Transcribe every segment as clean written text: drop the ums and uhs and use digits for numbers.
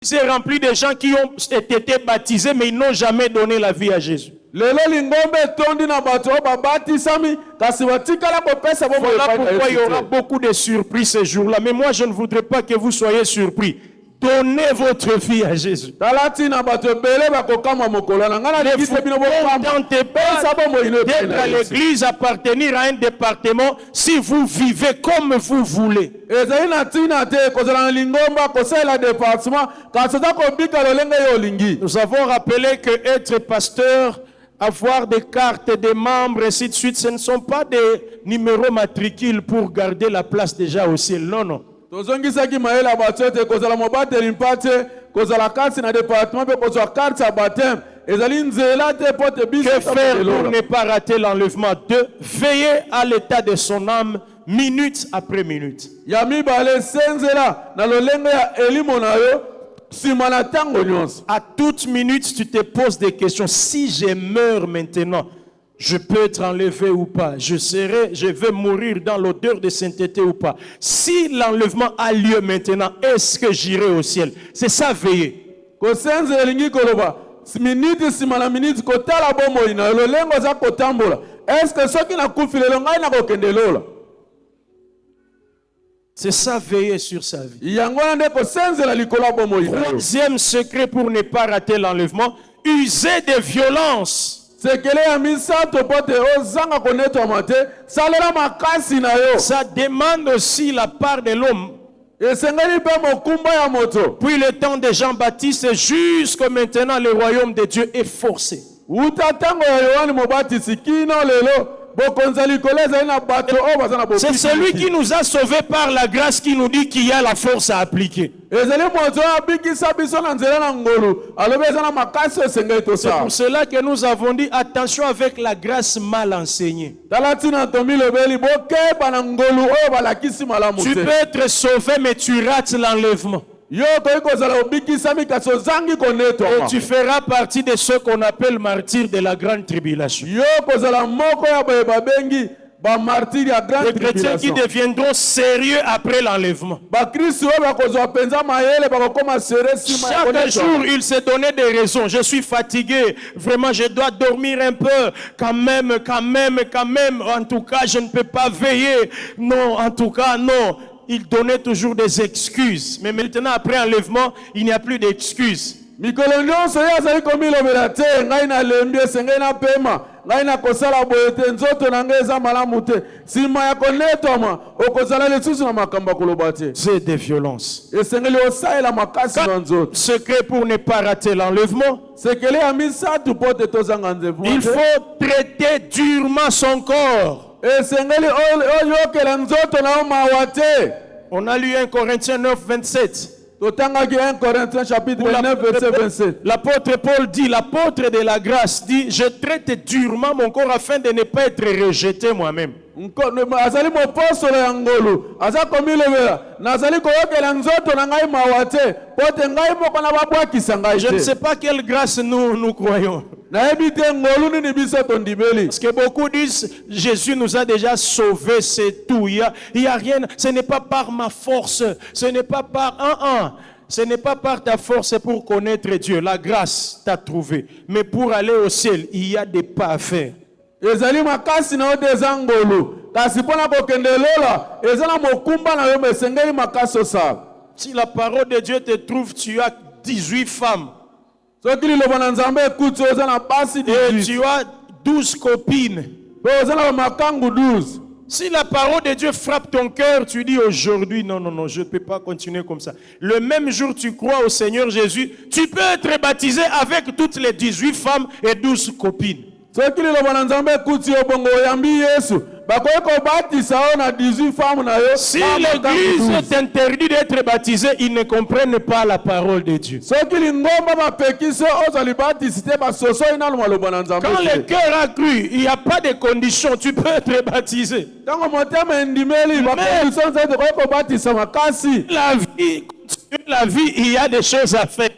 c'est rempli de gens qui ont été baptisés, mais ils n'ont jamais donné la vie à Jésus. Voilà pourquoi il y aura beaucoup de surprises ce jour-là. Mais moi, je ne voudrais pas que vous soyez surpris. Donnez votre vie à Jésus. Ne tentez pas d'être à l'église, appartenir à un département si vous vivez comme vous voulez. Nous avons rappelé que être pasteur, avoir des cartes, des membres, ainsi de suite, ce ne sont pas des numéros matricules pour garder la place déjà au ciel. Non, non. Que faire pour ne pas rater l'enlèvement? De veiller à l'état de son âme minute après minute. À toute minute, tu te poses des questions. Si je meurs maintenant, je peux être enlevé ou pas? Je vais mourir dans l'odeur de sainteté ou pas? Si l'enlèvement a lieu maintenant, est-ce que j'irai au ciel? C'est ça, veiller. C'est ça, veiller sur sa vie. Troisième secret pour ne pas rater l'enlèvement, user de violence. Ça demande aussi la part de l'homme. Puis le temps de Jean-Baptiste jusqu'à maintenant, le royaume de Dieu est forcé. C'est celui qui nous a sauvés par la grâce qui nous dit qu'il y a la force à appliquer. C'est pour cela que nous avons dit attention avec la grâce mal enseignée. Tu peux être sauvé mais tu rates l'enlèvement. Et tu feras partie de ceux qu'on appelle martyrs de la grande tribulation. Les chrétiens qui deviendront sérieux après l'enlèvement. Chaque jour, il s'est donné des raisons. Je suis fatigué. Vraiment, je dois dormir un peu. Quand même. En tout cas, je ne peux pas veiller. Non, en tout cas, non. Il donnait toujours des excuses. Mais maintenant, après enlèvement, il n'y a plus d'excuses. C'est des violences. Secret pour ne pas rater l'enlèvement, il faut traiter durement son corps. On a lu 1 Corinthiens 9, 27. L'apôtre Paul dit, l'apôtre de la grâce dit, je traite durement mon corps afin de ne pas être rejeté moi-même. Je ne sais pas quelle grâce nous croyons. Parce que beaucoup disent, Jésus nous a déjà sauvés, c'est tout. Il y a rien. Ce n'est pas par ma force. Ce n'est pas par Ce n'est pas par ta force, c'est pour connaître Dieu. La grâce t'a trouvé. Mais pour aller au ciel, il y a des pas à faire. Si la parole de Dieu te trouve, tu as 18 femmes. Et tu as 12 copines. Si la parole de Dieu frappe ton cœur, tu dis aujourd'hui, non, je ne peux pas continuer comme ça. Le même jour, tu crois au Seigneur Jésus, tu peux être baptisé avec toutes les 18 femmes et 12 copines. Si l'église t'interdit d'être baptisé, ils ne comprennent pas la parole de Dieu. Quand le cœur a cru, il n'y a pas de condition, tu peux être baptisé. La vie, il y a des choses à faire.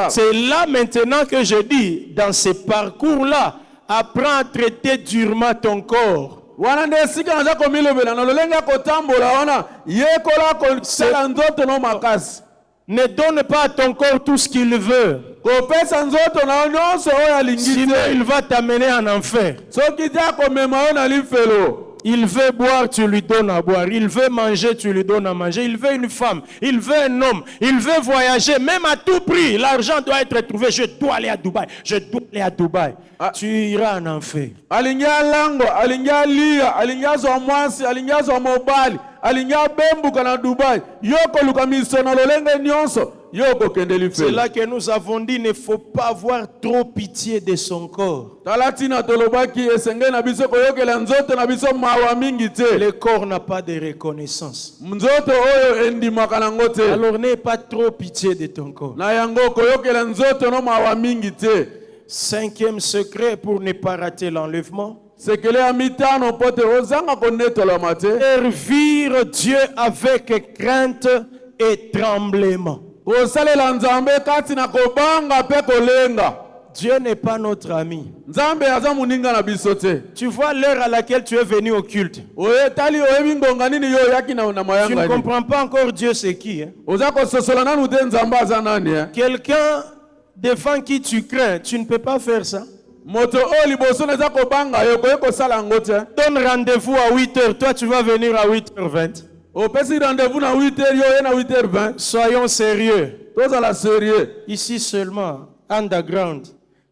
C'est là maintenant que je dis, dans ce parcours-là, apprends à traiter durement ton corps. wana nde esika naza komilobela na lolenge ya kotambola wana yekola kosala nzoto no makasi. Ne donne pas à ton corps tout ce qu'il veut. Kopesa nzoto na nyonso oyo alingi Sinon, te. il va t'amener en enfer. Soki te akomema yo na lifelo. Il veut boire, tu lui donnes à boire. Il veut manger, tu lui donnes à manger. Il veut une femme, il veut un homme. Il veut voyager, même à tout prix. L'argent doit être trouvé. Je dois aller à Dubaï. Je dois aller à Dubaï. Tu iras en enfer. Alingi alango, alingi alia, alingi azwa mwasi, alingi azwa mobali, alingi abembuka na Dubai. Yoko luka miso na lolenge nyonso. Yoko kende lifelo. C'est là que nous avons dit, il ne faut pas avoir trop pitié de son corps. Talatina tolobaki esenge na biso koyokela nzoto na biso mawa mingi te. Le corps n'a pas de reconnaissance. Nzoto oyo endimaka nango te. Alors n'aie pas trop pitié de ton corps. Na yango koyokela nzoto no mawa mingi te. Cinquième secret pour ne pas rater l'enlèvement. Sekele ya mitano pote ozanga konetola mate. Servir Dieu avec crainte et tremblement. Kosalela nzambe kati na kobanga pe kolenga. Dieu n'est pas notre ami. Nzambe aza muninga na biso te. Tu vois l'heure à laquelle tu es venu au culte. Oye tali oyebi ngonga nini yo yaki na mayanga. Tu ne comprends pas encore Dieu c'est qui. Hein? Oza kososola nanu te nzambe aza nani. Quelqu'un devant qui tu crains, tu ne peux pas faire ça. Moto o liboso neza kobanga yo koye kosala ngo te. Donne rendez-vous à 8h, toi tu vas venir à 8h20. Opesi rendez-vous na 8h yo na 8h20. Soyons sérieux. Tozala sérieux. Ici seulement, underground.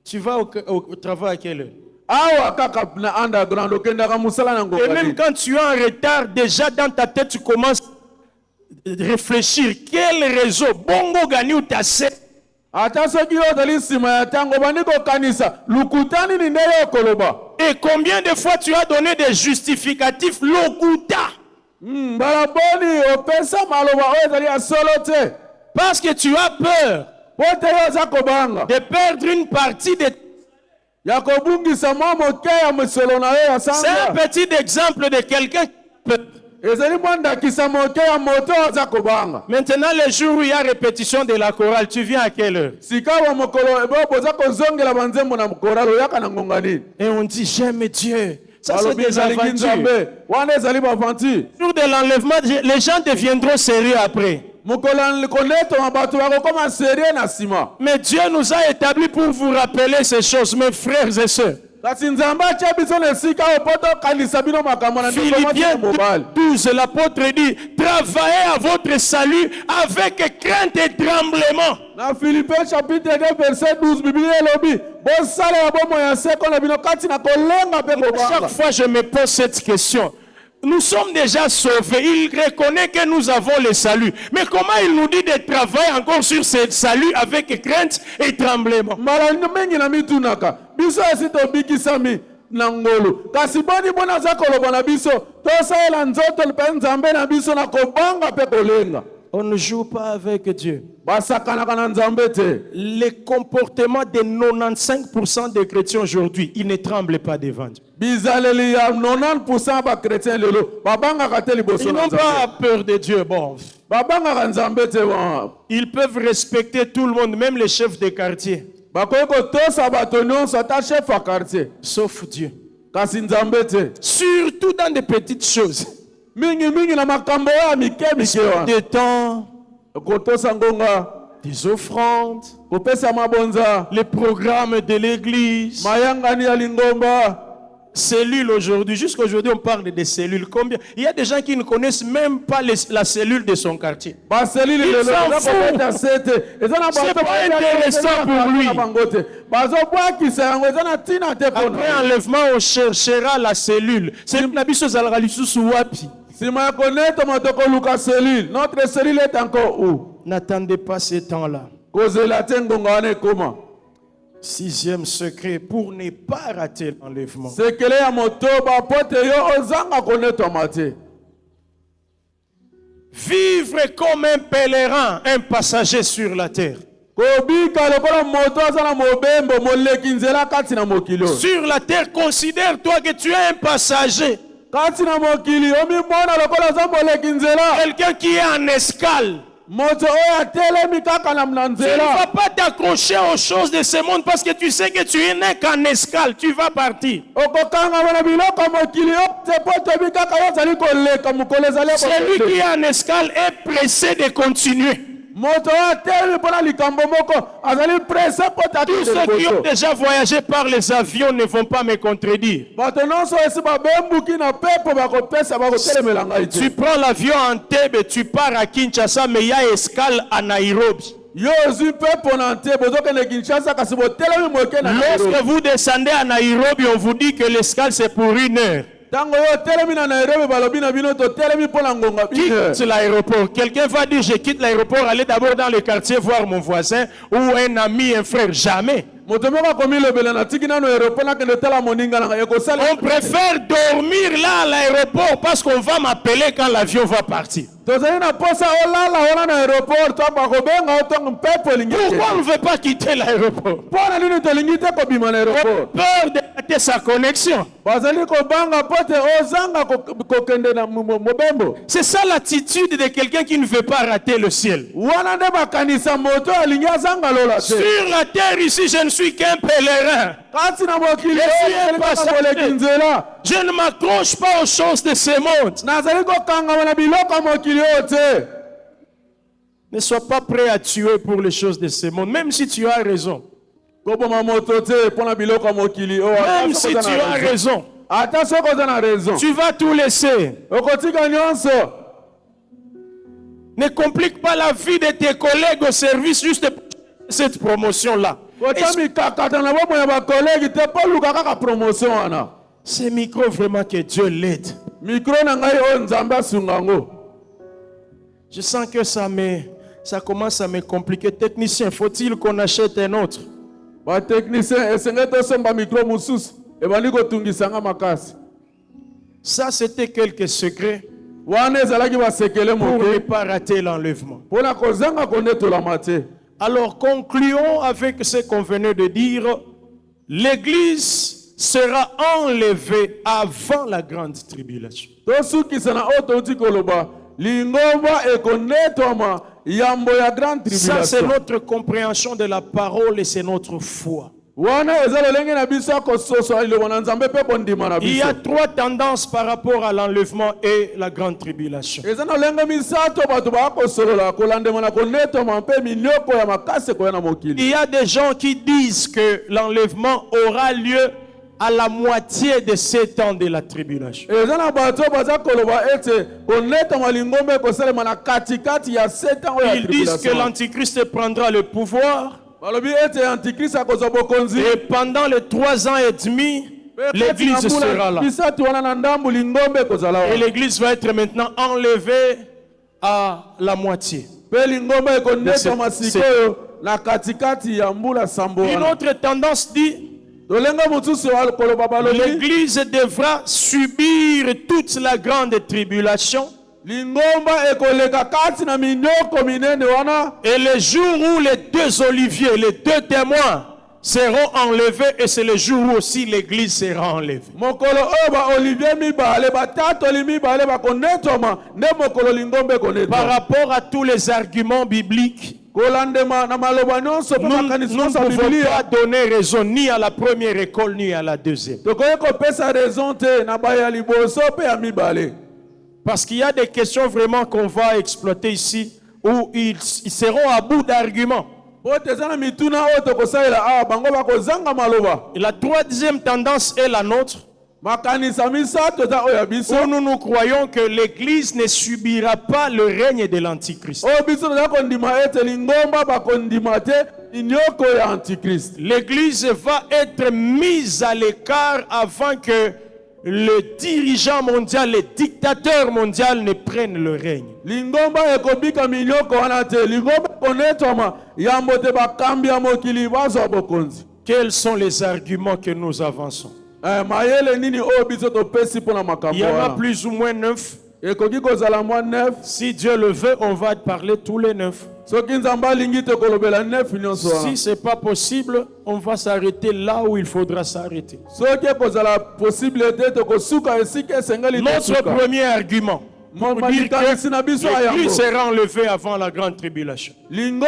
Tu vas au travail à quelle heure? Awa kaka na underground okendaka musala na ngokali. Et même quand tu es en retard, déjà dans ta tête tu commences à réfléchir. Quel réseau? Bongo gani ou tasse? Ata soki ozali nsima ya tango bandi kokanisa lukutani ni nde yo koloba. Et combien de fois tu as donné des justificatifs lokuta? Balaboni opesa maloba oyo ezali ya solo te. Parce que tu as peur Pote yo za kobanga. de perdre une partie de... Ya kobungisa mwa moke ya musolo na yo ya C'est un sanga. petit exemple de quelqu'un qui peut. Ezali mwandakisa moke ya moto aza kobanga. Maintenant, le jour où il y a répétition de la chorale, tu viens à quelle heure? Sika wa mokolo ebo boza kozongela banzembo na koralo yaka na ngonga nini. Et on dit, j'aime Dieu. Ça, c'est Balobi des ezali aventures. nzambe. Wana ezali baventure. Le jour de l'enlèvement, les gens deviendront sérieux après. Mokolo koneto mabato bakokoma sérieux na sima. Mais Dieu nous a établis pour vous rappeler ces choses, mes frères et sœurs. Kasi nzambe atia biso na esika opoto kanisa bino makambo na Philippiens mobile. 12, l'apôtre dit, travaillez à votre salut avec crainte et tremblement. Na Philippiens chapitre 2 verset 12 Biblia elobi bosala ya bomo ya seko na bino kati na kolenga pe kobanga. Chaque fois je me pose cette question. Nous sommes déjà sauvés. Il reconnaît que nous avons le salut. Mais comment il nous dit de travailler encore sur ce salut avec crainte et tremblement? Mala mingi na mitunaka biso esito bikisami na ngolo kasi boni bona za koloba na biso tosala nzoto pe nzambe na biso na kobanga pe kolenga. On ne joue pas avec Dieu. Basakanaka na nzambe te. Le comportement de 95% des chrétiens aujourd'hui, ils ne tremblent pas devant Dieu. Bizaleli ya 90% ba chrétien lelo babanga te liboso Ils na n'ont nzambe. pas peur de Dieu. Bon, Babanga nzambe te wa. ils peuvent respecter tout le monde, même les chefs de quartier, Bakoye kotosa bato nyonso ata chef a quartier. sauf Dieu. Kasi nzambe te. Surtout dans des petites choses. Mingi na makambo ya mike wa. Des temps, Kotosa ngonga, des offrandes, kopesa mabonza, les programmes de l'église, mayangani ya lingomba. cellules aujourd'hui. Jusqu'aujourd'hui, on parle des cellules. Combien? Il y a des gens qui ne connaissent même pas la cellule de son quartier. Baselili Il lelo s'en za fout. kopeta sete. Eza na C'est bato pas intéressant pour lui. Bazo bwakisa yango eza na tina te Après kona. enlèvement, on cherchera la cellule. C'est la biso zalaka lisusu wapi. Sima ya koneto matoko luka cellule. Notre cellule est encore où? N'attendez pas ce temps-là. Kozela te ngonga wana ekoma. Sixième secret pour ne pas rater l'enlèvement. Sekele ya moto bapote yo ozanga koneto mate. Vivre comme un pèlerin, un passager sur la terre. Kobika lokola moto aza na mobembo moleki nzela kati na mokili. Sur la terre, considère-toi que tu es un passager. Kati na mokili omi mona lokola za moleki nzela. Quelqu'un qui est en escale. moto oyo atelemi kaka na Tu ne nzela vas pas t'accrocher aux choses de ce monde parce que tu sais que tu n'es qu'en escale. Tu vas partir. okokanga na biloko ya mokili oyo te po toyebi kaka yo ozali koleka mokolo ezali ya Celui kokende. qui est en escale est pressé de continuer. moto oyo atelemi mpona likambo moko azali presse po Tous ceux qui ont tateliboso déjà voyagé par les avions ne vont pas me contredire. bato nyonso esi babembuki na pepo bakopesa bakotelemela ngai Tu te prends l'avion à Entebbe, tu pars à Kinshasa, mais il y a escale à Nairobi. yo ozwi pepo na nte bozokende kinshasa kasi botelemi moke na Lorsque Nairobi. vous descendez à Nairobi, on vous dit que l'escale c'est pour 1 heure. ntango yo otelemi na Nairobi balobi na bino totelemi mpo na ngonga Quitte l'aéroport. Quelqu'un va dire je quitte l'aéroport, aller d'abord dans le quartier voir mon voisin ou un ami, un frère. Jamais. moto moko akomilobela natiki nano aéroport nakende tala moninga nanga ekosala On préfère dormir là à l'aéroport parce qu'on va m'appeler quand l'avion va partir. tozali na posa olala wana na aéroport to bakobenga o ntongo mpepo elingi Pourquoi on ne veut pas quitter l'aéroport? mpo na nini tolingi te kobima na aéroport Peur de rater sa connexion. bazali kobanga po te ozanga kokende na mobembo C'est ça l'attitude de quelqu'un qui ne veut pas rater le ciel. wana nde bakanisa moto alingi azanga lola te Sur la terre ici, je ne suis qu'un pèlerin. kasi na mokili Yesu oyo ye passager. koleki nzela Je ne m'accroche pas aux choses de ce monde. nazali kokangama na biloko ya mokili oyo te Ne sois pas prêt à tuer pour les choses de ce monde, même si tu as raison. koboma moto te mpo na biloko ya mokili oyo Même si tu as raison. ata soki oza na raison Tu vas tout laisser. okotika nyonso Ne complique pas la vie de tes collègues au service juste pour cette promotion-là. kotia mikakata na bomoi ya bakolegi te mpo luka kaka promotion wana Ce micro, vraiment que Dieu l'aide. mikro na ngai oyo nzambe asunga yango Je sens que ça commence à me compliquer. Technicien, faut-il qu'on achète un autre? batechnicien esenge tosomba mikro mosusu ebandi kotungisanga makasi Ça, c'était quelques secrets wana ezalaki basekele pour ne moke pas rater l'enlèvement. mpo na kozanga konetolama te Alors, concluons avec ce qu'on venait de dire. L'Église sera enlevée avant la grande tribulation. tosukisa na oyo touti koloba lingomba ekonetwama yambo ya grande Ça, c'est tribulation notre compréhension de la parole et c'est notre foi. wana eza lolenge na biso ya kososola liloba na nzambe mpe kondima na Il y a biso 3 tendances par rapport à l'enlèvement et la grande tribulation. eza na lolenge misato bato bakosolola kolandema na konetwama mpe minioko ya makasi ekoya na mokili Il y a des gens qui disent que l'enlèvement aura lieu à la moitié de 7 ans de la tribulation. eza na bato baza koloba ete konetwama lingomba ekosalema na katikati ya 7 ans oyo ya Ils disent que tribulation l'Antichrist prendra le pouvoir balobi ete antikrist akozwa bokonzi et pendant les 3 ans et demi, l'Église sera là. bisatu wana na ndambu lingomba ekozala Et wana l'Église va être maintenant enlevée à la moitié. mpe lingomba ekonetwama C'est- sikoyo na katikati ya mbula sambo Une wana autre tendance dit tolenga mosusu koloba balobi l'Église devra subir toute la grande tribulation. lingomba ekoleka kati na minyoko minene wana Et le jour où les 2 oliviers, les 2 témoins seront enlevés, et c'est le jour où aussi l'Église sera enlevée. mokolo oyo baolivier mibale batatoli mibale bakonetwama nde mokolo lingomba Par ekonetwama rapport à tous les arguments bibliques, kolandema na maloba nyonso mpe nous makanisi ne nyonso ya pouvons pas biblia donner raison ni à la première école ni à la deuxième. tokoki kopesa raison te na baya liboso mpe ya mibale Parce qu'il y a des questions vraiment qu'on va exploiter ici où ils seront à bout d'arguments. po te eza na mituna oyo tokosalela awa bango bakozanga maloba Et la 3e tendance est la nôtre, makanisa misato eza oyo ya biso où nous croyons que l'Église ne subira pas le règne de l'Antichrist. oyo biso toza kondima ete lingomba bakondima te inyoko ya antikrist L'Église va être mise à l'écart avant que le dirigeant mondial, le dictateur mondial ne prenne le règne. lingomba ekobika minyoko wana te lingomba ekonetwama yambo te bakambi ya mokili bazwa bokonzi Quels sont les arguments que nous avançons? mayele nini oyo biso topesi mpo na Il makambo y en a wana plus ou moins 9. ekoki kozala mwa 9 Si Dieu le veut, on va parler tous les 9. soki nzambe alingi tokolobela 9 nyonso wana Si ce n'est pas possible, on va s'arrêter là où il faudra s'arrêter. soki ekozala possible te tokosuka esika esengeli Notre tosuka premier argument, pour dire que l'Église sera enlevée avant la grande tribulation. Nous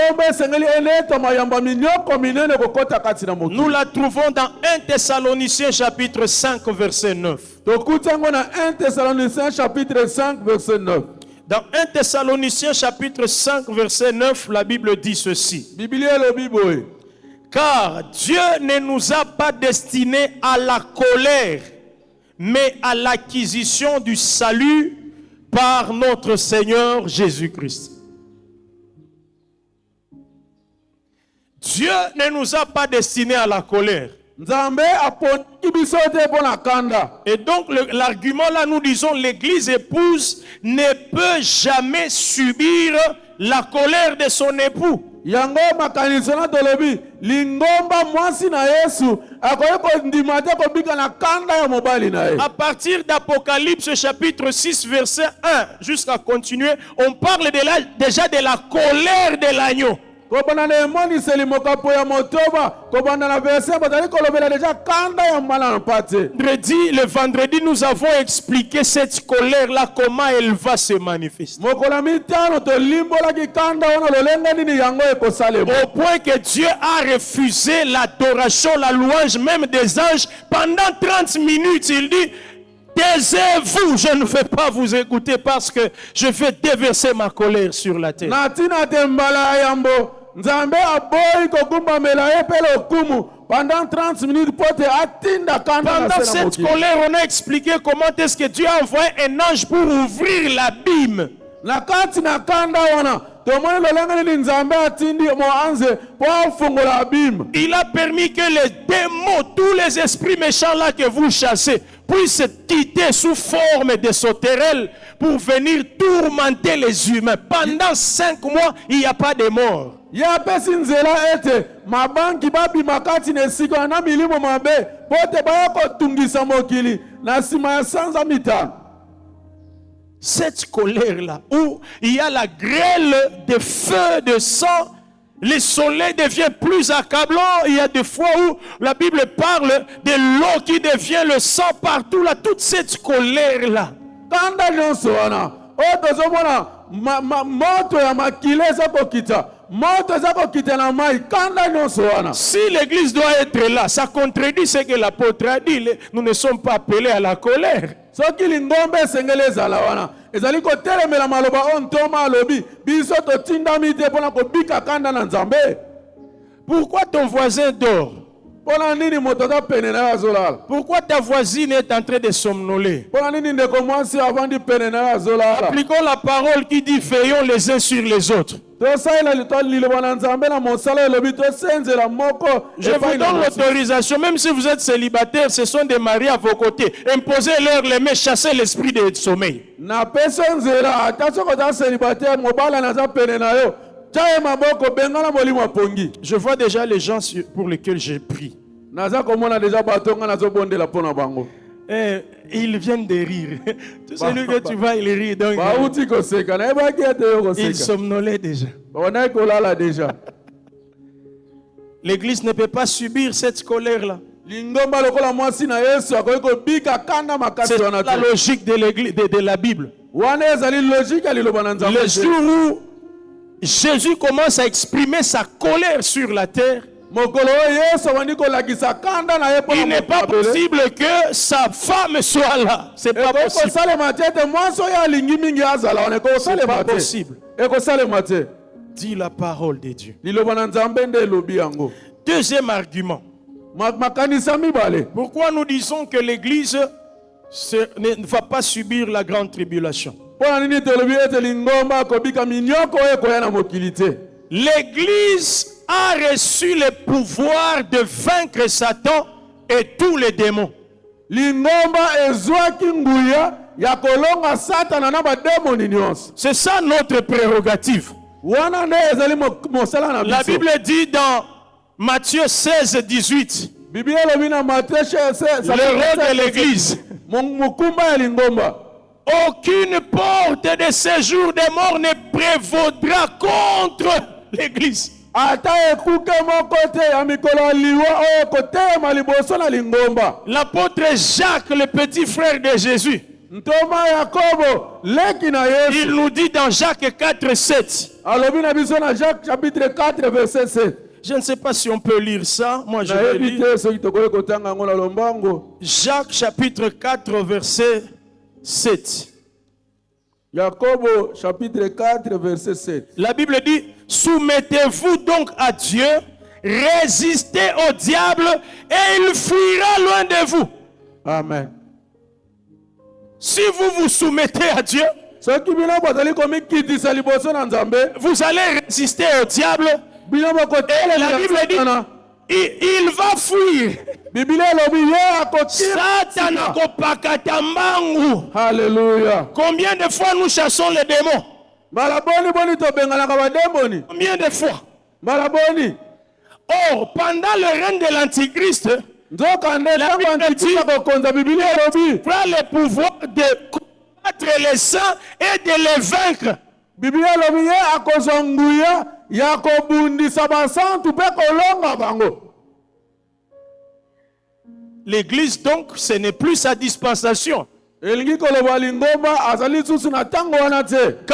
la trouvons dans 1 Thessaloniciens chapitre 5 verset 9. Dans 1 Thessaloniciens chapitre 5 verset 9. Dans 1 Thessaloniciens chapitre 5 verset 9, la Bible dit ceci. Car Dieu ne nous a pas destinés à la colère, mais à l'acquisition du salut par notre Seigneur Jésus-Christ. Dieu ne nous a pas destinés à la colère. Et donc l'argument là, nous disons, l'église épouse ne peut jamais subir la colère de son époux. À partir d'Apocalypse chapitre 6 verset 1 jusqu'à continuer, on parle déjà de la colère de l'agneau. Le vendredi, nous avons expliqué cette colère-là, comment elle va se manifester. Au point que Dieu a refusé l'adoration, la louange même des anges pendant 30 minutes. Il dit: taisez-vous, je ne vais pas vous écouter parce que je vais déverser ma colère sur la terre. Pendant 30 minutes, pendant cette colère, on a expliqué comment est-ce que Dieu a envoyé un ange pour ouvrir l'abîme. Il a permis que les démons, tous les esprits méchants là que vous chassez, puissent quitter sous forme de sauterelles pour venir tourmenter les humains. Pendant 5 mois, il n'y a pas de mort. Cette colère-là, où il y a la grêle de feu, de sang, le soleil devient plus accablant. Il y a des fois où la Bible parle de l'eau qui devient le sang partout, là, toute cette colère-là. Si l'église doit être là, ça contredit ce que l'apôtre a dit. Nous ne sommes pas appelés à la colère. Pourquoi ton voisin dort? Pourquoi ta voisine est en train de somnoler? Appliquons la parole qui dit: veillons les uns sur les autres. Je vous donne l'autorisation, même si vous êtes célibataire, ce sont des maris à vos côtés. Imposez-leur les mains, chassez l'esprit de sommeil. Je vois déjà les gens pour lesquels j'ai prié. Et ils viennent de rire. Tout celui que tu vois, il rit. Donc, il somnolait déjà. L'église ne peut pas subir cette colère-là. C'est la logique de l'église, de la Bible. Le jour où Jésus commence à exprimer sa colère sur la terre, il n'est pas possible que sa femme soit là. C'est pas possible. C'est pas possible. Dit la parole de Dieu. Deuxième argument. Pourquoi nous disons que l'église ne va pas subir la grande tribulation? L'église a reçu le pouvoir de vaincre Satan et tous les démons. C'est ça notre prérogative. La Bible dit dans Matthieu 16, 18, le rôle de l'église: aucune porte de séjour des morts ne prévaudra contre l'église. L'apôtre Jacques, le petit frère de Jésus, Ntoma Yakobo leki na Yesu. Il nous dit dans Jacques 4, 7. Alobi na biso na Jacques chapitre 4 verset 7. Je ne sais pas si on peut lire ça. Moi, je vais lire. Jacques chapitre 4, verset 7. Jacobo chapitre 4, verset 7. La Bible dit, soumettez-vous donc à Dieu, résistez au diable et il fuira loin de vous. Amen. Si vous vous soumettez à Dieu, vous allez résister au diable. Et la Bible dit, il va fuir. Alléluia. Combien de fois nous chassons les démons? Combien de fois? Or, pendant le règne de l'Antichrist, la Bible dit, prend le pouvoir de combattre les saints et de les vaincre. L'église, donc, ce n'est plus sa dispensation. Quand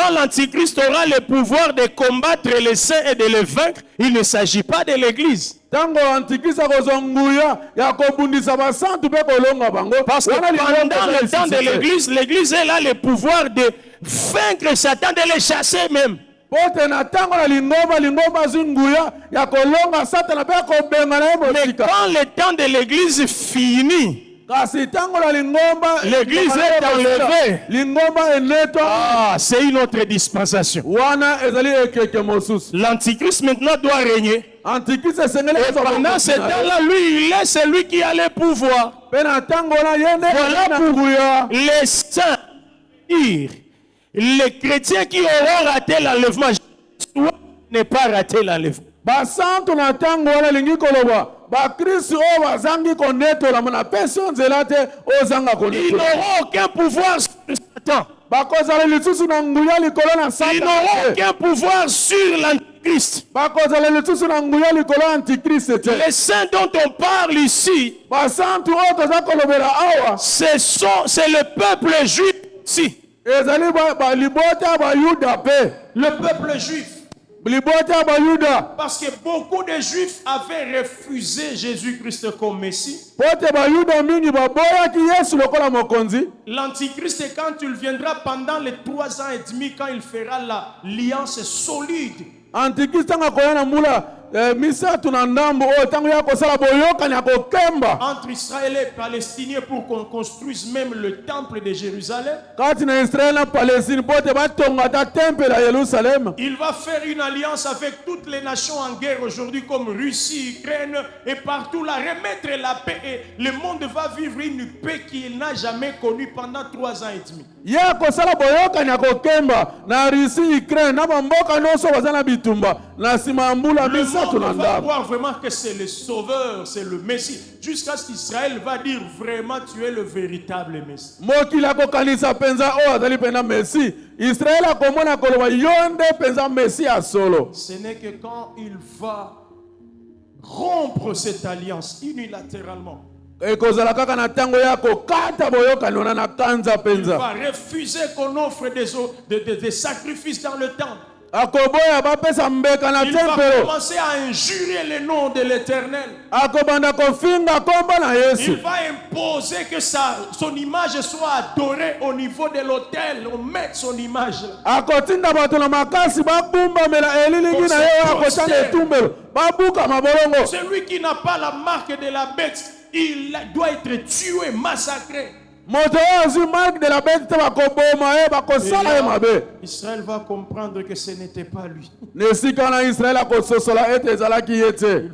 l'Antichrist aura le pouvoir de combattre les saints et de les vaincre, il ne s'agit pas de l'église. Parce que pendant le temps de l'église, l'église elle a le pouvoir de vaincre Satan, de les chasser même. Mais quand le temps de l'église finit, l'église est enlevée. Ah, c'est une autre dispensation. L'Antichrist maintenant doit régner. Et pendant ce temps-là, lui, il est celui qui a le pouvoir. Voilà pour les saints, les chrétiens qui auront raté l'enlèvement, ne pas rater l'enlèvement. Ils n'auront aucun pouvoir sur Satan. Ils n'auront aucun pouvoir sur l'Antichrist. Les saints dont on parle ici, c'est le peuple juif ici. Le peuple juif. Parce que beaucoup de juifs avaient refusé Jésus-Christ comme Messie. L'Antichrist, quand il viendra pendant les 3 ans et demi, quand il fera l'alliance solide entre Israël et Palestiniens pour qu'on construise même le temple de Jérusalem. Il va faire une alliance avec toutes les nations en guerre aujourd'hui comme Russie, Ukraine et partout là, remettre la paix et le monde va vivre une paix qu'il n'a jamais connue pendant 3 ans et demi. Il va voir vraiment que c'est le sauveur, c'est le Messie. Jusqu'à ce qu'Israël va dire vraiment tu es le véritable Messie. Ce n'est que quand il va rompre cette alliance unilatéralement, il va refuser qu'on offre des sacrifices dans le temple. Il va commencer à injurer le nom de l'Éternel. Il va imposer que son image soit adorée au niveau de l'autel. On met son image là. Celui qui n'a pas la marque de la bête, il doit être tué, massacré. Israël va comprendre que ce n'était pas lui. Il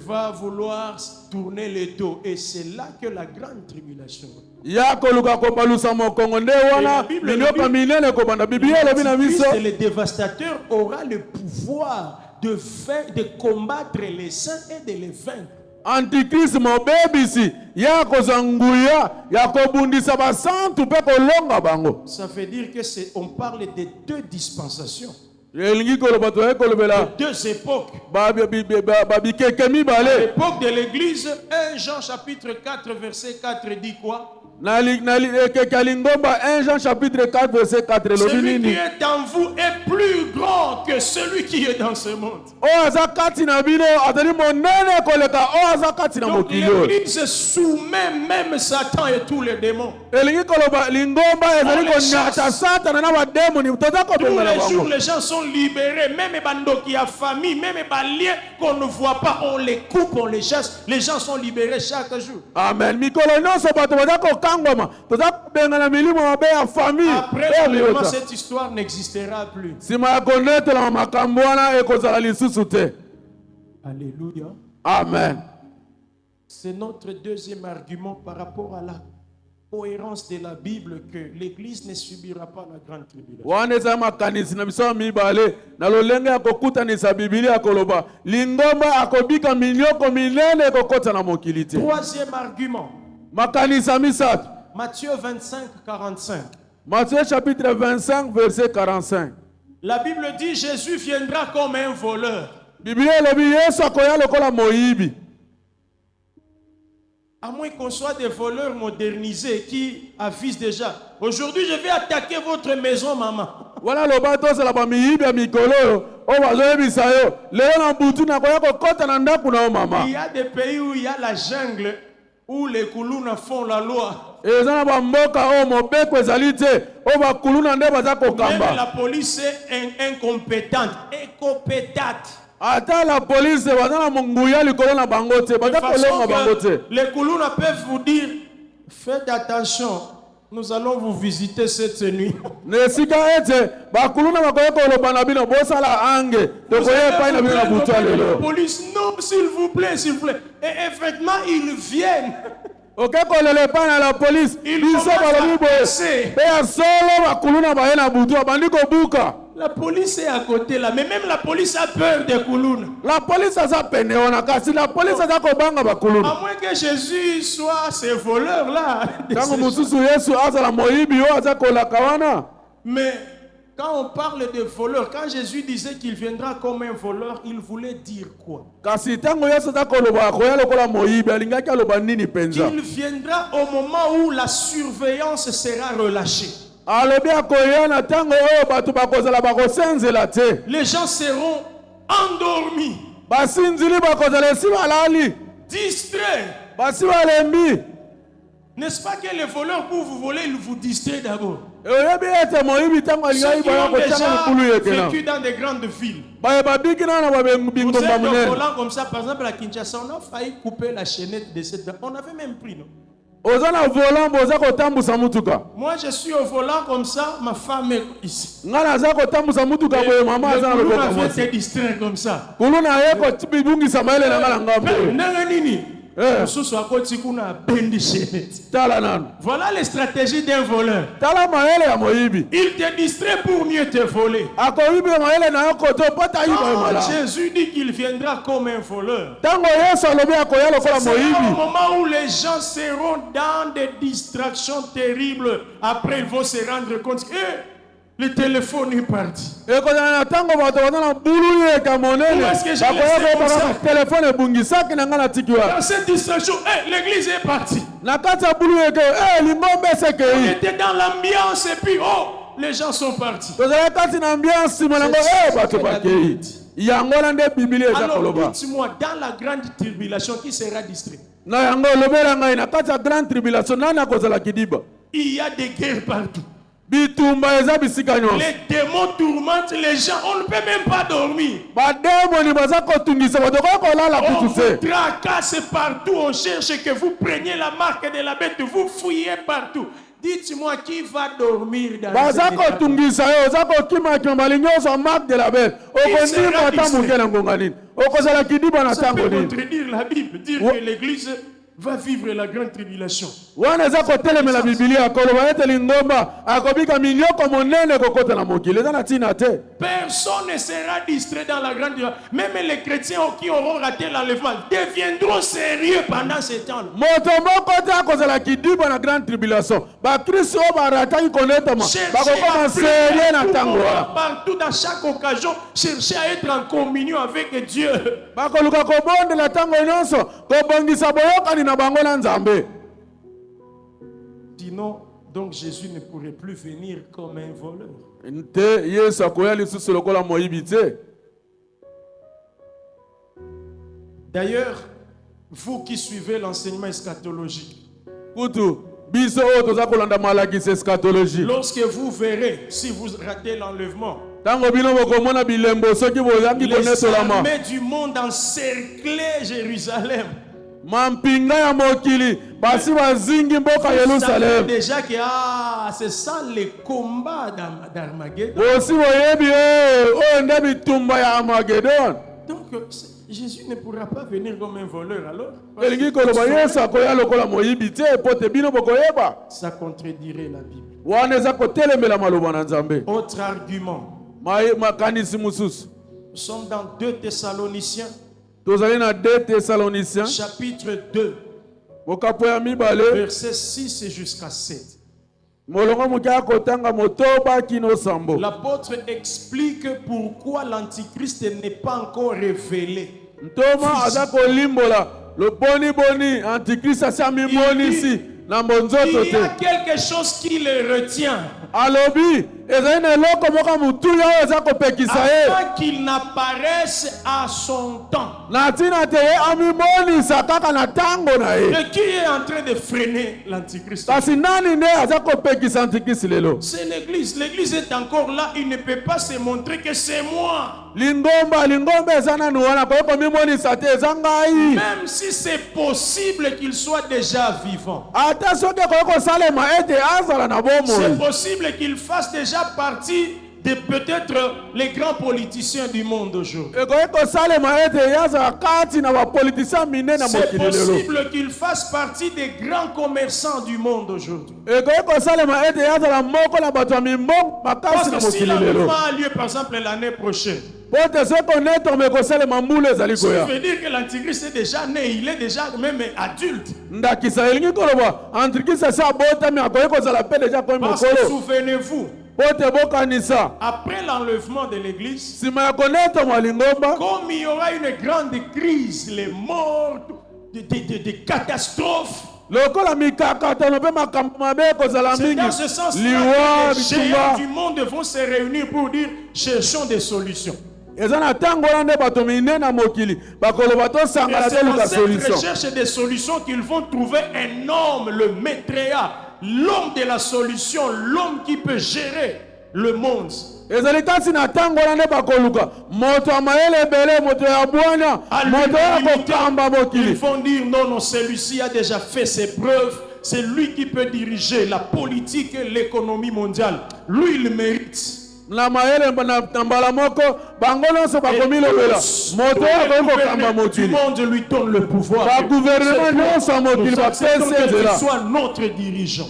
va vouloir tourner le dos et c'est là que la grande tribulation. Et le dévastateur aura le pouvoir de combattre les saints et de les vaincre. Antichrist mobebisi ya kozanguya ya kobundisa basantu pe kolonga bango. Ça veut dire que on parle de 2 dispensations. De 2 époques. À l'époque de l'église, 1 Jean chapitre 4 verset 4 dit quoi? Lingomba 1 Jean chapitre 4 verset 4. Celui qui est en vous est plus grand que celui qui est dans ce monde. Donc l'Église se soumet même Satan et tous les démons. Tous les jours, les gens sont libérés. Même les bandos qui a famille, même les liens qu'on ne voit pas, on les coupe, on les chasse. Les gens sont libérés chaque jour. Amen. Après, cette histoire n'existera plus. Alléluia. Amen. C'est notre deuxième argument par rapport à la cohérence de la Bible que l'Église ne subira pas la grande tribulation. Troisième argument. Matthieu 25, 45. Matthieu chapitre 25, verset 45. La Bible dit Jésus viendra comme un voleur. À moins qu'on soit des voleurs modernisés qui affichent déjà. Aujourd'hui, je vais attaquer votre maison, maman. Voilà le bateau, c'est la famille, il y a des pays où il y a la jungle, où les Koulouna font la loi. Même la police est incompétente. Attends, la police, les Koulouna peuvent vous dire, faites attention, nous allons vous visiter cette nuit. La police, non, s'il vous plaît, s'il vous plaît. Et effectivement, ils viennent. La police, la police est à côté là, mais même la police a peur des Koulouna. La police a peur, la police a peur. À moins que Jésus soit ces voleurs là. Mais quand on parle de voleurs, quand Jésus disait qu'il viendra comme un voleur, il voulait dire quoi? Qu'il viendra au moment où la surveillance sera relâchée. Les gens seront endormis, distraits. N'est-ce pas que les voleurs, pour vous voler, ils vous distraient d'abord? Ceux qui ont déjà vécu dans des grandes villes. Vous êtes au volant comme ça, par exemple à Kinshasa, on a failli couper la chaînette de cette... On avait même pris, non? Moi je suis au volant comme ça, ma femme est ici. Le Koulouna avait été distrait comme ça. Voilà les stratégies d'un voleur. Il te distrait pour mieux te voler. Jésus dit qu'il viendra comme un voleur. C'est au moment où les gens seront dans des distractions terribles. Après ils vont se rendre compte que le téléphone est parti. Où est-ce que j'ai laissé comme ça? Dans cette distraction, l'église est partie. On était dans l'ambiance et puis, les gens sont partis. Alors, dites-moi, dans la grande tribulation, qui sera distrait? Il y a des guerres partout. Les démons tourmentent les gens. On ne peut même pas dormir. On vous tracasse partout. On cherche que vous preniez la marque de la bête. Vous fouillez partout. Dites-moi qui va dormir dans cette ça peut contredire la Bible. Dire que l'église va vivre la grande tribulation. Personne ne sera distrait dans la grande tribulation. Même les chrétiens qui auront raté l'enlèvement deviendront sérieux pendant ce temps. Partout dans chaque occasion, chercher à être en communion avec Dieu. dit non, donc Jésus ne pourrait plus venir comme un voleur. D'ailleurs, vous qui suivez l'enseignement eschatologique, lorsque vous verrez, si vous ratez l'enlèvement, les armées du monde encerclaient Jérusalem. Vous savez déjà que c'est ça les combats d'Armageddon. Donc Jésus ne pourra pas venir comme un voleur alors. Ça contredirait la Bible. Autre argument. Nous sommes dans 2 Thessaloniciens. Chapitre 2. Versets 6 jusqu'à 7. L'apôtre explique pourquoi l'Antichrist n'est pas encore révélé. Il y a quelque chose qui le retient. Afin qu'il n'apparaisse à son temps. Et qui est en train de freiner l'Antichrist? C'est l'Église. L'Église est encore là. Il ne peut pas se montrer que c'est moi. Même si c'est possible qu'il soit déjà vivant. C'est possible qu'il fasse déjà partie de peut-être les grands politiciens du monde aujourd'hui. C'est possible qu'il fasse partie des grands commerçants du monde aujourd'hui. Parce que si l'enlèvement a lieu par exemple l'année prochaine, ça veut dire que l'Antichrist est déjà né, il est déjà même adulte. Parce que souvenez-vous, après l'enlèvement de l'église, comme il y aura une grande crise, les morts, des catastrophes, c'est dans ce sens que les géants du monde vont se réunir pour dire cherchons des solutions. Et c'est dans cette recherche des solutions qu'ils vont trouver un homme, le Maitréa, l'homme de la solution, l'homme qui peut gérer le monde. Ils vont dire non, celui-ci a déjà fait ses preuves. C'est lui qui peut diriger la politique et l'économie mondiale. Lui, il mérite. Et le monde lui donne le pouvoir. Nous acceptons qu'il soit notre dirigeant.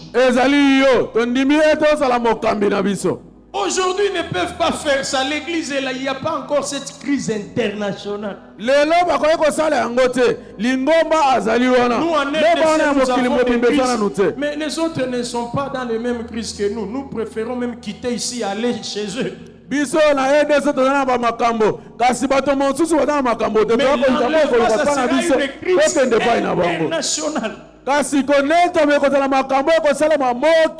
Aujourd'hui, ils ne peuvent pas faire ça. L'église est là. Il n'y a pas encore cette crise internationale. Nous, en RDC, mais les autres ne sont pas dans les mêmes crises que nous. Nous préférons même quitter ici, aller chez eux. Mais l'enlèvement, ça sera une crise internationale.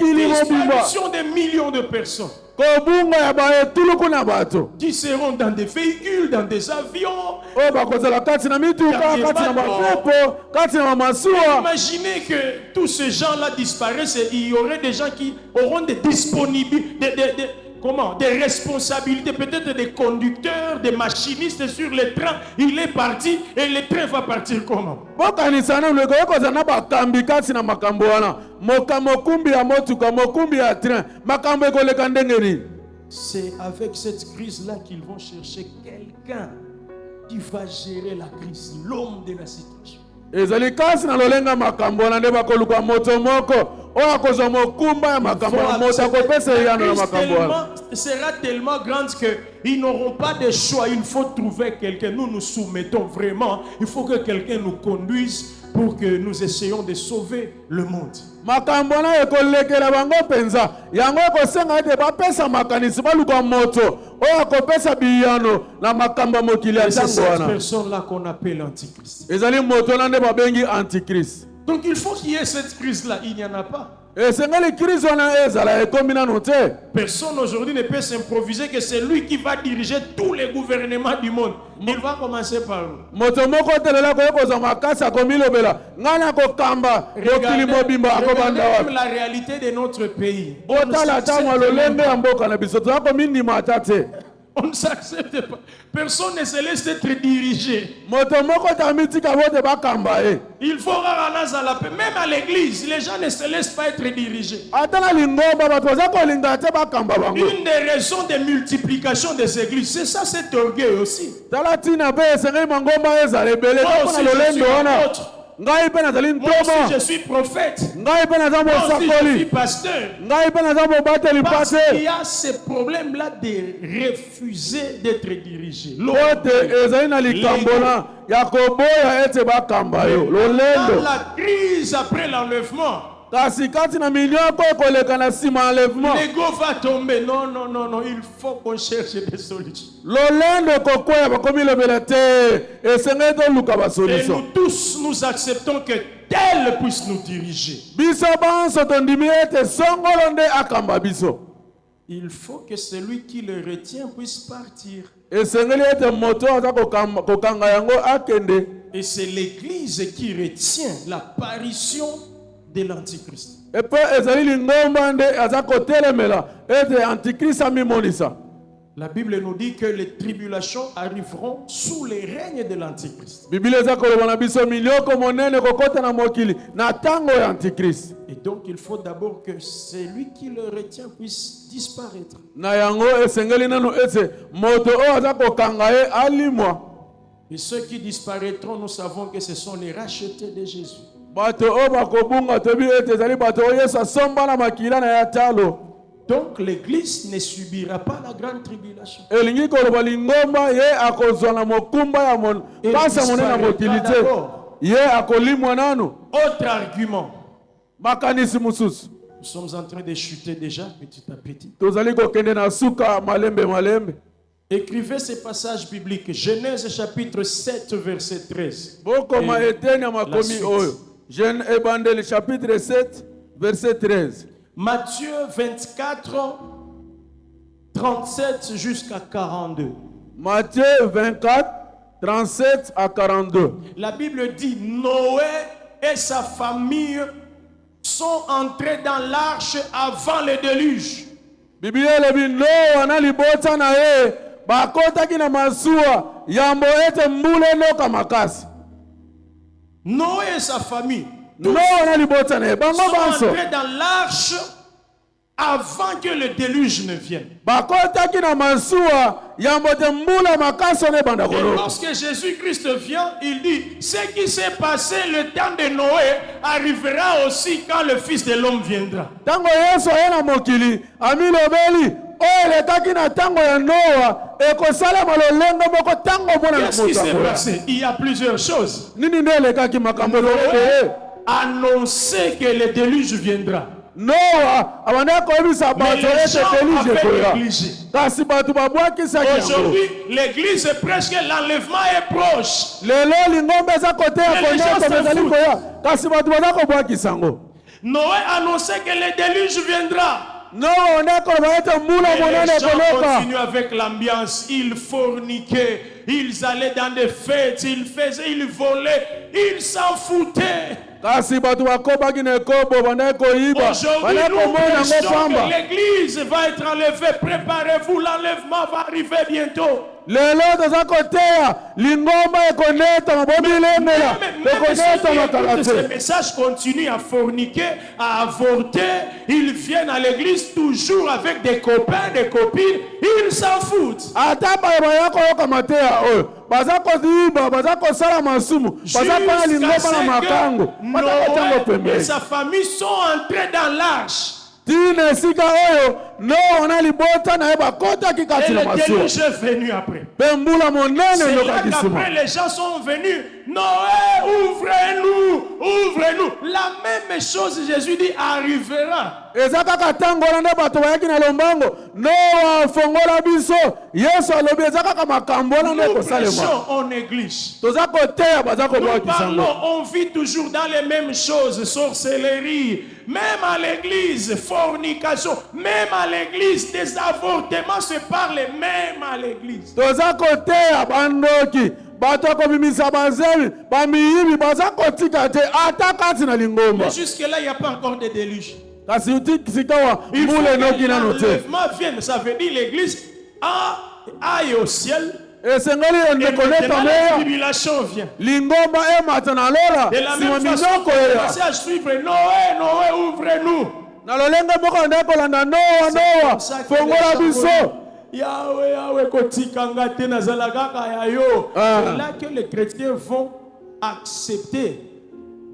Disparition de millions de personnes qui seront dans des véhicules, dans des avions. Imaginez que tous ces gens-là disparaissent et il y aurait des gens qui auront des disponibilités, des responsabilités, peut-être des conducteurs, des machinistes sur le train. Il est parti et le train va partir comment? C'est avec cette crise-là qu'ils vont chercher quelqu'un qui va gérer la crise, l'homme de la situation. Sera tellement grande qu'ils n'auront pas de choix. Il faut trouver quelqu'un. Nous nous soumettons vraiment. Il faut que quelqu'un nous conduise pour que nous essayions de sauver le monde. C'est cette personne-là qu'on appelle Antichrist. Donc il faut qu'il y ait cette crise-là. Il n'y en a pas. esengeli kristo wana ezala ekomi nano te. Personne aujourd'hui ne peut s'improviser que c'est lui qui va diriger tous les gouvernements du monde. Il va commencer par nous. Moto moko telela ko kozwa makasi akomilobela ngai nakokamba mokili mobimba akobanda Regardez wapi. même la réalité de notre pays. Otala ntango lolenge ya mboka na biso toza komindima ata te. On ne s'accepte pas. Personne ne se laisse être dirigé. Moto moko tamitika bote bakamba ye. Il faut rare la paix. Même à l'église, les gens ne se laissent pas être dirigés. Ata na lingomba bato baza kolinga te bakamba bango. Une des raisons de multiplication des églises, c'est ça, cet orgueil aussi. Tala tina pe esengeli mangomba ezala ebele Moi mpona aussi, je suis lolendo wana. apôtre. Ngai mpe nazali Moi aussi, ntoma. je suis prophète. Ngai mpe naza Moi aussi, je suis mosakoli. pasteur. Ngai mpe naza mobateli Parce mpate. qu'il y a ce problème-là de refuser d'être dirigé. Pote ezali na likambo na ya koboya ete bakamba yo Dans lolendo. la crise après l'enlèvement, Kasi kati na milioko ekoleka na nsima ya enlèvement. l'ego va tomber. Non, non, non, non. Il faut qu'on cherche des solutions. Lolendo ekokwea bakomi lobela te esengeli toluka Et basolution. nous tous, nous acceptons que tel puisse nous diriger. Biso banso tondimi ete songolo nde akamba biso. Il faut que celui qui le retient puisse partir. Esengeli ete moto aza kokanga yango akende. Et c'est l'Église qui retient l'apparition de l'Antichrist. Epe ezali lingomba nde aza kotelemela ete antikrist amimonisa. La Bible nous dit que les tribulations arriveront sous les règnes de l'Antichrist. Biblia eza koloba na biso milioko monene kokota na mokili na tango ya antikrist. Et donc il faut d'abord que celui qui le retient puisse disparaître. Na yango esengeli nanu ete moto oyo aza kokanga ye alimwa. Et ceux qui disparaîtront, nous savons que ce sont les rachetés de Jésus. Bato oyo bakobunga toyebi ete ezali bato oyo Yesu asomba na makila na ya talo. Donc l'Église ne subira pas la grande tribulation. Elingi koloba lingomba ye akozwa na mokumba ya pasi ya monene na mokili te. Ye akolimwa nanu. Autre argument. Makanisi mususu. Nous sommes en train de chuter déjà petit à petit. Tozali kokende na suka malembe malembe. Écrivez ces passages bibliques. Genèse chapitre 7 verset 13. Bokoma Et eteni ya makomi suite. oyo. Jeune Ebandeli chapitre 7 verset 13. Matthieu 24, 37 jusqu'à 42. Matthieu 24, 37 à 42. La Bible dit, Noé et sa famille sont entrés dans l'arche avant le déluge. Biblia elobi Noa na libota na ye bakotaki na masuwa yambo ete mbula enoka makasi. Noé et sa famille Noa na libota na ye bango sont banso entrés dans l'arche avant que le déluge ne vienne. bakotaki na masuwa yambo te mbula makasi one banda Et koloka. lorsque Jésus-Christ vient, il dit, ce qui s'est passé le temps de Noé arrivera aussi quand le Fils de l'homme viendra. Tango Yesu aye na mokili amilobeli oyo elekaki na tango ya Noa ekosalema lolengo moko tango mpona na Qu'est-ce qui moto s'est akoya. passé? Il y a plusieurs choses. Nini nde elekaki makambo lolenge ye? Annoncer que le déluge viendra. Noa abandaki koyebisa Mais bato les ete gens deluge avaient ekoya. négligé. Kasi bato babwakisaki yango. Aujourd'hui, l'église est presque, l'enlèvement est proche. Lelo lingomba eza kote ya Mais les gens konyoko s'en ezali foutent. koya. Kasi bato baza kobwakisa yango. Noé annonçait que le déluge viendra. Noa ondaki koloba ete mbula Et monene les gens ekoloka. continuent avec l'ambiance. Ils forniquaient, ils allaient dans des fêtes, ils faisaient, ils volaient, ils s'en foutaient. Kasi bato bakobaki na ekobo bandaki koyiba. Aujourd'hui, Bandaki nous komona yango prêchons pamba. que l'église va être enlevée. Préparez-vous, l'enlèvement va arriver bientôt. Lelo toza koteya lingomba ekoneta mabomilemela ekoneta makala Ces te. messages continuent à forniquer, à avorter. Ils viennent à l'église toujours avec des copains, des copines. Ils s'en foutent. Ata baye baya koyoka mateya oyo baza koyiba baza kosala masumu baza mpona lingomba na makango baza kotango Noé et pembeni. sa famille sont entrés dans l'arche. Tina esika oyo Noa na libota na ye bakotaki Et kati na le masuwa. déluge est venu après. Mpe mbula monene C'est là elokaki nsima. qu'après les gens sont venus. Noé, ouvrez-nous, ouvrez-nous. La même chose, Jésus dit, arrivera. Eza kaka ntango wana nde bato bayaki na lombango. Noa afongola biso. Yesu alobi eza kaka makambo wana nde Nous ekosalema. prêchons en église. Toza koteya baza Nous kobwakisa parlons, ngo. on vit toujours dans les mêmes choses, sorcellerie, même à l'église, fornication, même à l'église, des avortements se parlent même à l'église. Toza koteya bandoki. Bato kobimisa banzemi. Bamiyibi baza kotika te ata kati na lingomba. Mais jusque-là, il n'y a pas encore de déluge. Kasi uti sikawa Il faut mbule que noki nano te. l'enlèvement vienne. Ça veut dire l'église aille au ciel. Esengeli Et ondeko maintenant, la netombeya. tribulation vient. Lingomba emata na lola. De la Sima même façon, on minoko eya. commence à suivre Noé, Noé, ouvre-nous. Na lolenge moko nde kolanda Noa Noa. Fongola biso. Yahweh, Yahweh, kotikanga te nazalaka ya yo. Ah. C'est là que les chrétiens vont accepter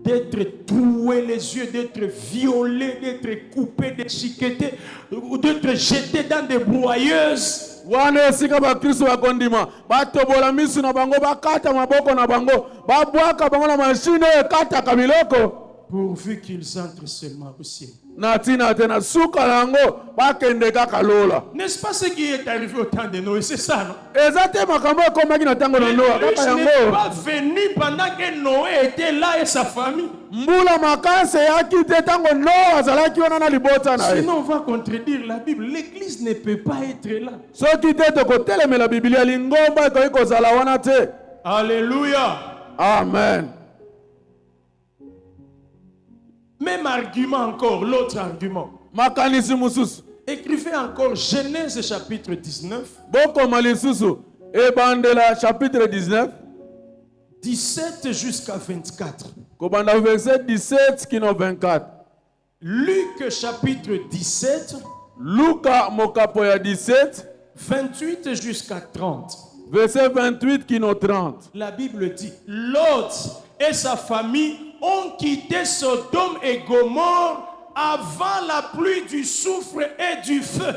d'être troués les yeux, d'être violés, d'être coupés, déchiquetés, ou d'être jetés dans des broyeuses. Wana esika bakristo bakondima batobola misu na bango bakata maboko na bango babwaka bango na mashine ekataka biloko Pourvu qu'ils entrent seulement au ciel. na ntina te na suka na yango bakende kaka lola. N'est-ce pas ce qui est arrivé au temps de Noé? C'est ça, non? Eza te makambo ekomaki na ntango na Le Noa déluge kaka n'est yango. pas venu pendant que Noé était là et sa famille. Mbula makasi eyaki te ntango Noa azalaki wana na libota na ye. Sinon, on va contredire la Bible. L'église ne peut pas être là. Soki te tokotelemela Biblia lingomba ekoki kozala wana te. Alléluia. Amen. Même argument encore, l'autre argument. Makanisi mususu Écrivez encore Genèse chapitre 19, bokoma lisusu ebandela chapitre 19 17 jusqu'à 24. kobanda verset 17 kino 24. Luc chapitre 17, Luka mokapo ya 17 28 jusqu'à 30. verset 28 kino 30. La Bible dit, Lot et sa famille ont quitté Sodome et Gomorrhe avant la pluie du soufre et du feu.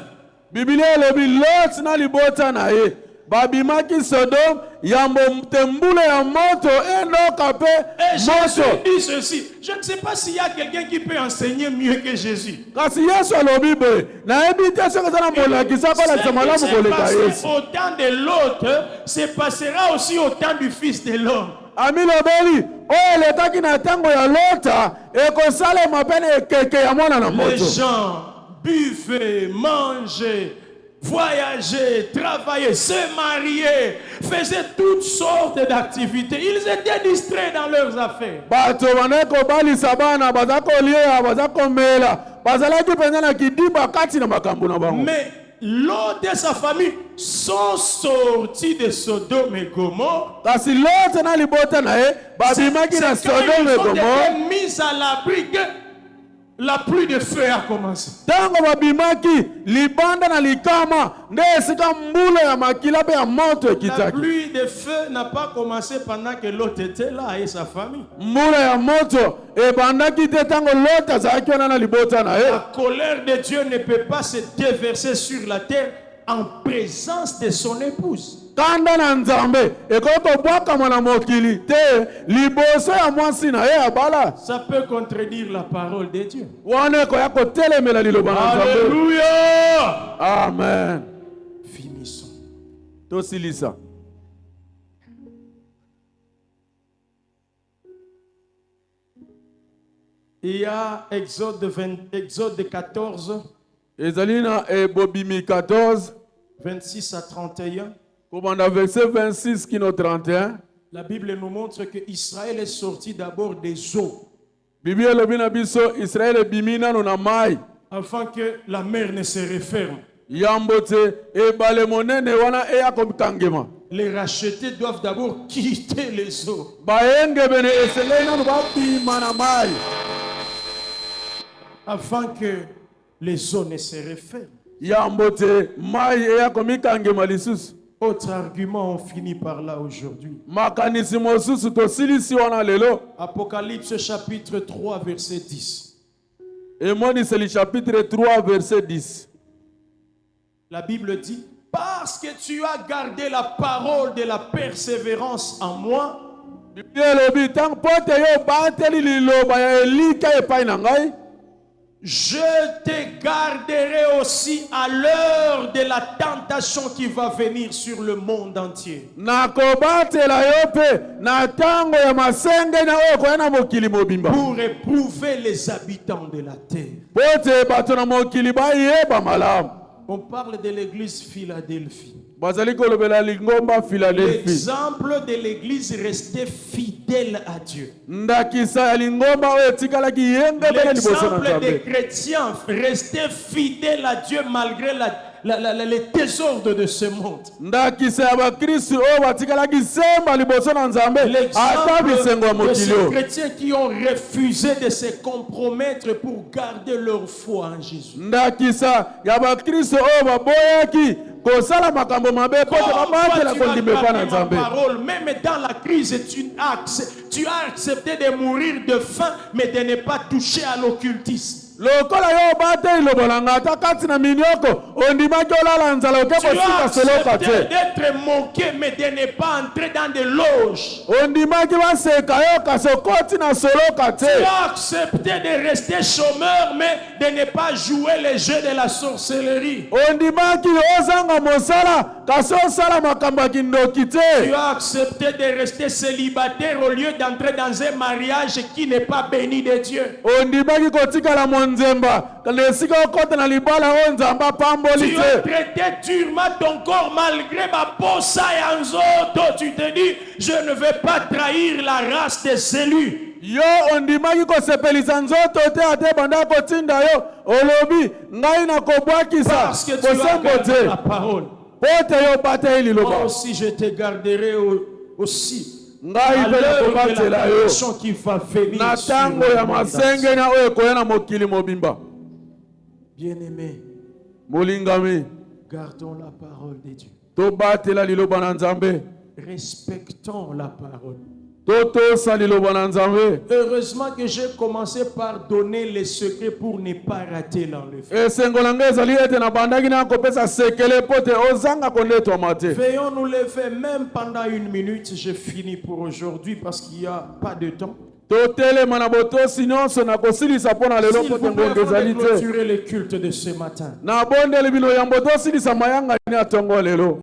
Biblia elobi Lot na libota na ye babimaki Sodome yambo tembule ya moto enoka pe Et Jésus moto. dit ceci. Je ne sais pas s'il y a quelqu'un qui peut enseigner mieux que Jésus. Kasi Yesu alobi boye nayebi te soki eza na molakisa kolakisa malamu Ce qui koleka s'est Yesu. passé au temps de Lot se passera aussi au temps du Fils de l'homme. Ami lobeli oyo eletaki na ntango ya Lota ekosalema pene ekeke ya mwana na Les moto. gens buvaient, mangeaient, voyageaient, travaillaient, se mariaient, faisaient toutes sortes d'activités. Ils étaient distraits dans leurs affaires. Bato banaye kobalisa bana baza kolia baza komela bazalaki mpenza na kidimba kati na makambo na bango. Mais Lot et sa famille sont sortis de Sodome et Gomorre. Kasi Lot na libota na ye babimaki na C'est quand Sodome ils et ont Gomorre. été mis à l'abri que la pluie de feu a commencé. Ntango babimaki libanda na likama nde esika mbula ya makila mpe ya moto La ekitaki. pluie de feu n'a pas commencé pendant que Lot était là et sa famille. Mbula ya moto ebandaki te ntango Lot azalaki wana na libota na ye. La colère de Dieu ne peut pas se déverser sur la terre en présence de son épouse. Kanda na Nzambe ekoki kobwakama na mokili te liboso ya mwasi na ye abala. Ça peut contredire la parole de Dieu. Wana ekoya kotelemela liloba na Nzambe. Alléluia. Amen. Finissons. Tosilisa. Il y a Exode 14, Ezali na Bobimi 14 26 à 31. kobanda verset 26 kino 31. La Bible nous montre que Israël est sorti d'abord des eaux Biblia elobi na biso Israel ebimi nano na mai afin que la mer ne se referme. yambo te ebale monene wana eya kokangema. Les rachetés doivent d'abord quitter les eaux. Bayengebene esengeli nano babima na mai Afin que les eaux ne se referment. yambo te mai eya komikangema lisusu. Autre argument, on finit par là aujourd'hui. Makanisi mosusu tosilisi wana lelo. Apocalypse chapitre 3 verset 10. Emoniseli chapitre 3 verset 10. La Bible dit, parce que tu as gardé la parole de la persévérance en moi, je te garderai aussi à l'heure de la tentation qui va venir sur le monde entier. Pour éprouver les habitants de la terre. On parle de l'église Philadelphie. L'exemple de l'église restait fidèle à Dieu. L'exemple des chrétiens restait fidèle à Dieu malgré les désordres de ce monde. L'exemple de ces chrétiens qui ont refusé de se compromettre pour garder leur foi en Jésus. Parole, même dans la crise, tu as accepté de mourir de faim, mais de ne pas toucher à l'occultisme. Tu as accepté d'être moqué, mais de ne pas entrer dans des loges. Tu as accepté de rester chômeur, mais de ne pas jouer les jeux de la sorcellerie. Tu as accepté de rester célibataire au lieu d'entrer dans un mariage qui n'est pas béni de Dieu. Tu as traité durement ton corps malgré ma posa et anzoto. Tu te dis, je ne vais pas trahir la race des élus. Parce que tu as gardé la parole. Moi aussi je te garderai aussi. À l'heure de la tentation qui va venir sur le monde. Bien-aimés, gardons la parole de Dieu. Respectons la parole. Heureusement que j'ai commencé par donner les secrets pour ne pas rater l'enlèvement. Veillons nous lever même pendant 1 minute. J'ai fini pour aujourd'hui parce qu'il n'y a pas de temps. S'il vous plaît, clôturer le culte de ce matin.